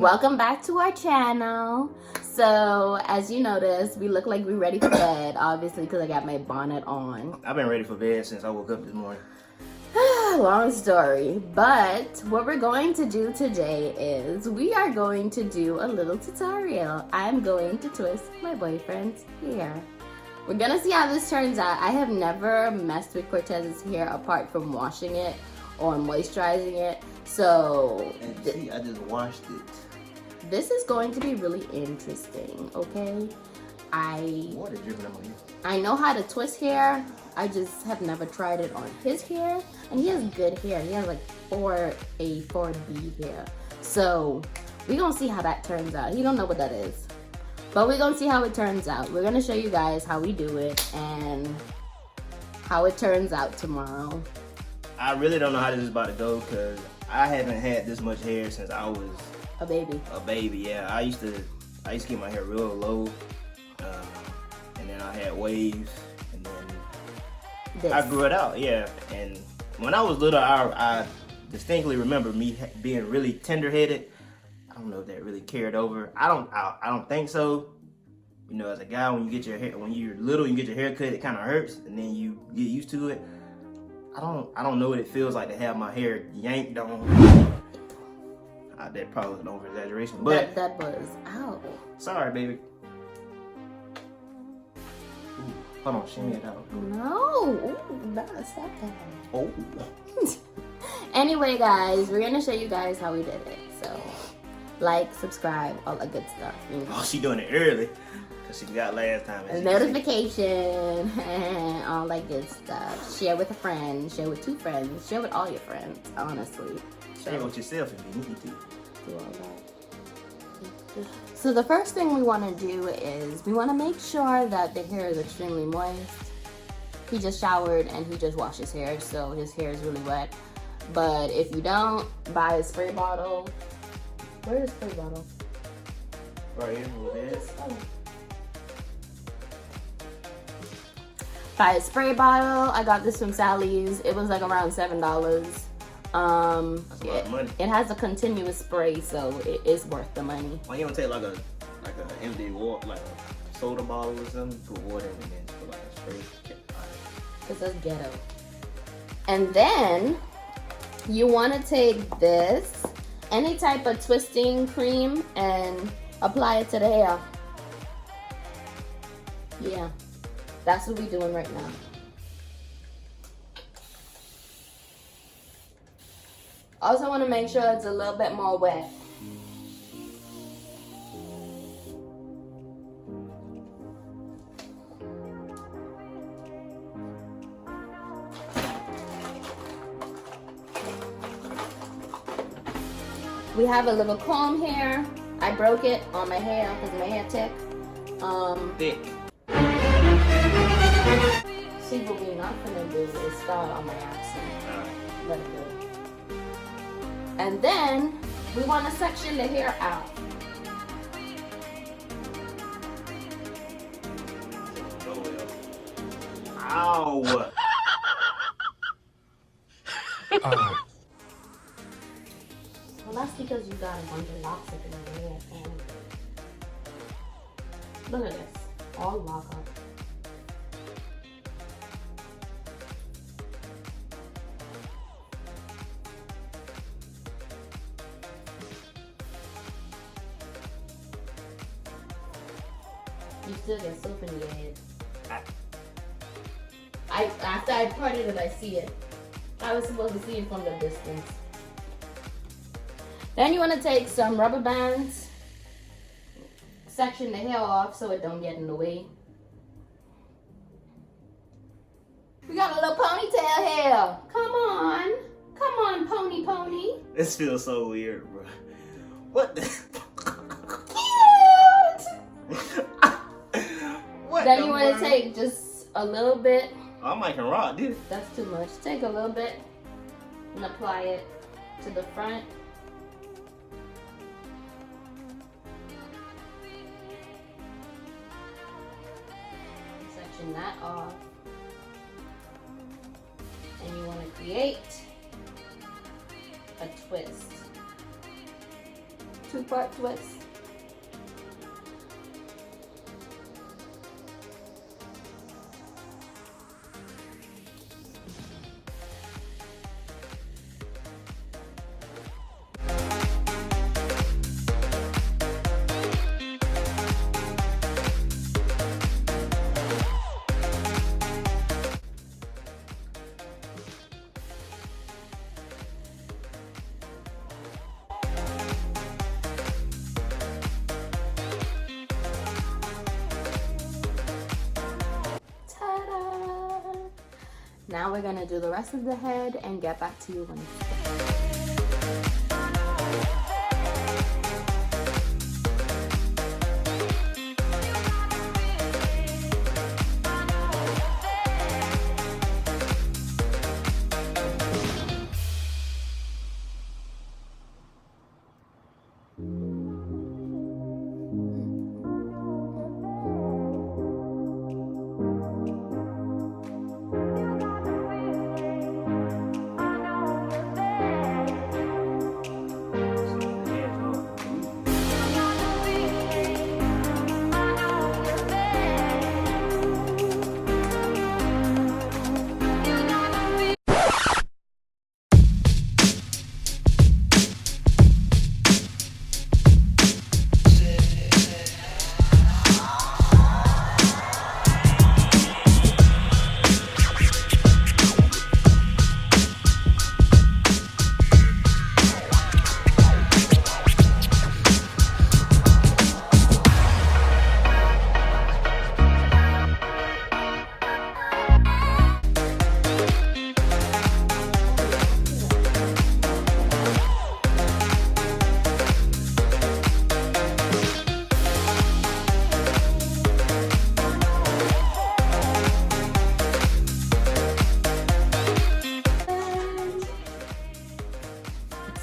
Welcome back to our channel. So, as you notice, we look like we're ready for bed, obviously, because I got my bonnet on. I've been ready for bed since I woke up this morning. Long story, but what we're going to do today is we are going to do a little tutorial. I'm going to twist my boyfriend's hair. We're gonna see how this turns out. I have never messed with Cortez's hair apart from washing it or moisturizing it. So, And see, I just washed it. This is going to be really interesting, okay? Water dripping on my hair. I know how to twist hair. I just have never tried it on his hair. And he has good hair. He has like 4A, 4B hair. So we're gonna see how that turns out. He don't know what that is. But we're gonna see how it turns out. We're gonna show you guys how we do it and how it turns out tomorrow. I really don't know how this is about to go because I haven't had this much hair since I was a baby. Yeah, I used to keep my hair real low, and then I had waves, and then I grew it out. Yeah, and when I was little, I distinctly remember me being really tender-headed. I don't know if that really carried over. I don't think so. You know, as a guy, when you're little, you get your hair cut, it kind of hurts, and then you get used to it. I don't know what it feels like to have my hair yanked on. That probably was an over-exaggeration, but that was out. Sorry, baby. Ooh, hold on, shimmy it out. No, ooh, that's that. Oh. Anyway, guys, we're gonna show you guys how we did it. So, like, subscribe, all that good stuff. You know? Oh, she doing it early, cause she got last time. Notification and all that good stuff. Share with a friend. Share with 2 friends. Share with all your friends. Honestly. Share with yourself if you need to. Do all that. So the first thing we want to do is we want to make sure that the hair is extremely moist. He just showered and he just washed his hair, so his hair is really wet. But if you don't, buy a spray bottle. Where is the spray bottle? Right here, with this. Oh. Buy a spray bottle. I got this from Sally's. It was like around $7. That's a lot of money. It has a continuous spray, so it is worth the money. Why you don't take like a empty water, like a soda bottle or something, put water in it and then put like a spray? Because that's ghetto. And then you want to take this, any type of twisting cream, and apply it to the hair. Yeah, that's what we're doing right now. Also want to make sure it's a little bit more wet. We have a little comb here. I broke it on my hair because my hair thick. Thick. See, what we're not gonna do is start on my accent. Let it go. And then we want to section the hair out. Ow! Well, that's because you got a bunch of locks up in your hair. And look at this, all lock up. You still get soap in your head. After I parted it, I see it. I was supposed to see it from the distance. Then you want to take some rubber bands, section the hair off so it don't get in the way. We got a little ponytail hair. Come on, pony. This feels so weird, bro. What the? Cute. What Then you want to take just a little bit. I might can rock, dude. That's too much. Take a little bit and apply it to the front. Section that off. And you want to create a twist. 2-part twist. Now we're gonna do the rest of the head and get back to you when it's done.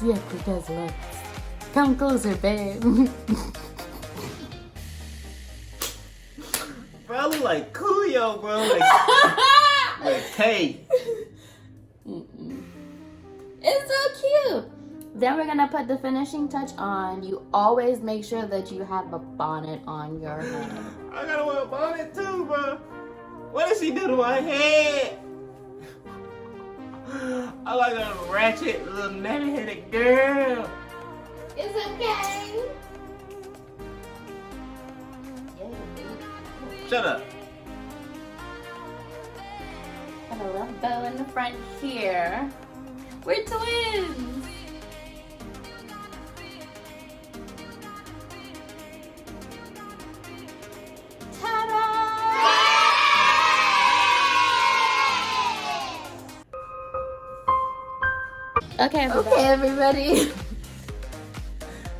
Yeah, because look. Come closer, babe. Bro, I look like Coolio, bro. Like hey. It's so cute. Then we're gonna put the finishing touch on. You always make sure that you have a bonnet on your head. I gotta wear a bonnet too, bro. What did she do to my head? I like a ratchet little natty-headed girl. It's okay. Shut up. Got a little bow in the front here. We're twins. Okay, everybody.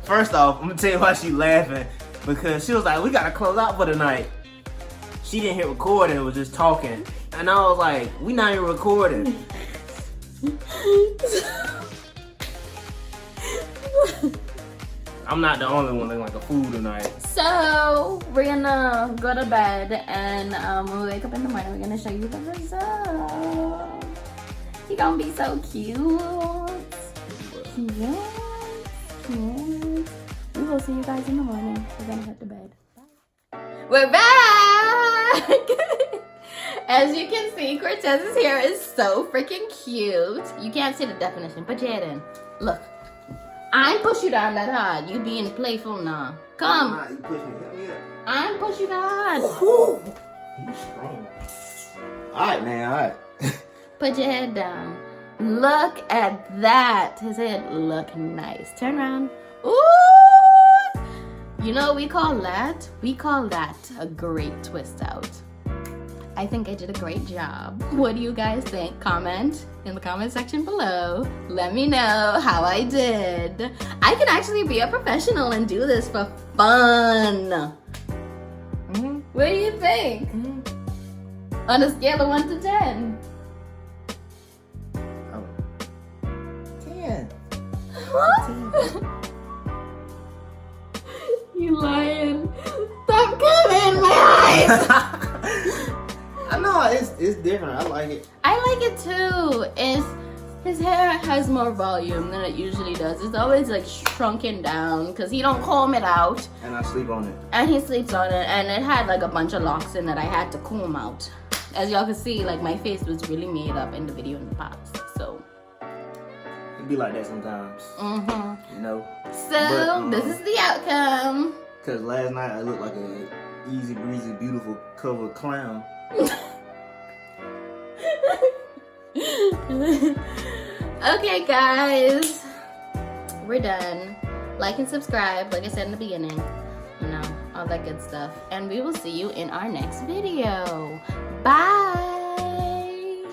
First off, I'm gonna tell you why she laughing. Because she was like, we gotta close out for the night. She didn't hit record and was just talking. And I was like, we not even recording. I'm not the only one looking like a fool tonight. So, we're gonna go to bed and when we wake up in the morning, we're gonna show you the result. You're gonna be so cute. Cute. Cute. We will see you guys in the morning. We're gonna head to bed. Bye. We're back! As you can see, Cortez's hair is so freaking cute. You can't see the definition. Put your head in. Look. I ain't push you down that hard. You being playful now. Come. Nah, you push me. Hit me up. I ain't push you that hard. You strong. Alright, man. Alright. Put your head down. Look at that. His head look nice. Turn around. Ooh! You know what we call that? We call that a great twist out. I think I did a great job. What do you guys think? Comment in the comment section below. Let me know how I did. I can actually be a professional and do this for fun. Mm-hmm. What do you think? Mm-hmm. On a scale of 1 to 10. 10. You lying. Stop coming in my eyes. I know, it's different. I like it. I like it too. It's his hair has more volume than it usually does. It's always like shrunken down because he don't comb it out. And I sleep on it. And he sleeps on it, and it had like a bunch of locks in that I had to comb out. As y'all can see, like my face was really made up in the video in the past, so. It be like that sometimes. You know? So, this is the outcome. Because last night I looked like a easy breezy, beautiful cover clown. Okay, guys. We're done. Like and subscribe, like I said in the beginning. You know, all that good stuff. And we will see you in our next video. Bye.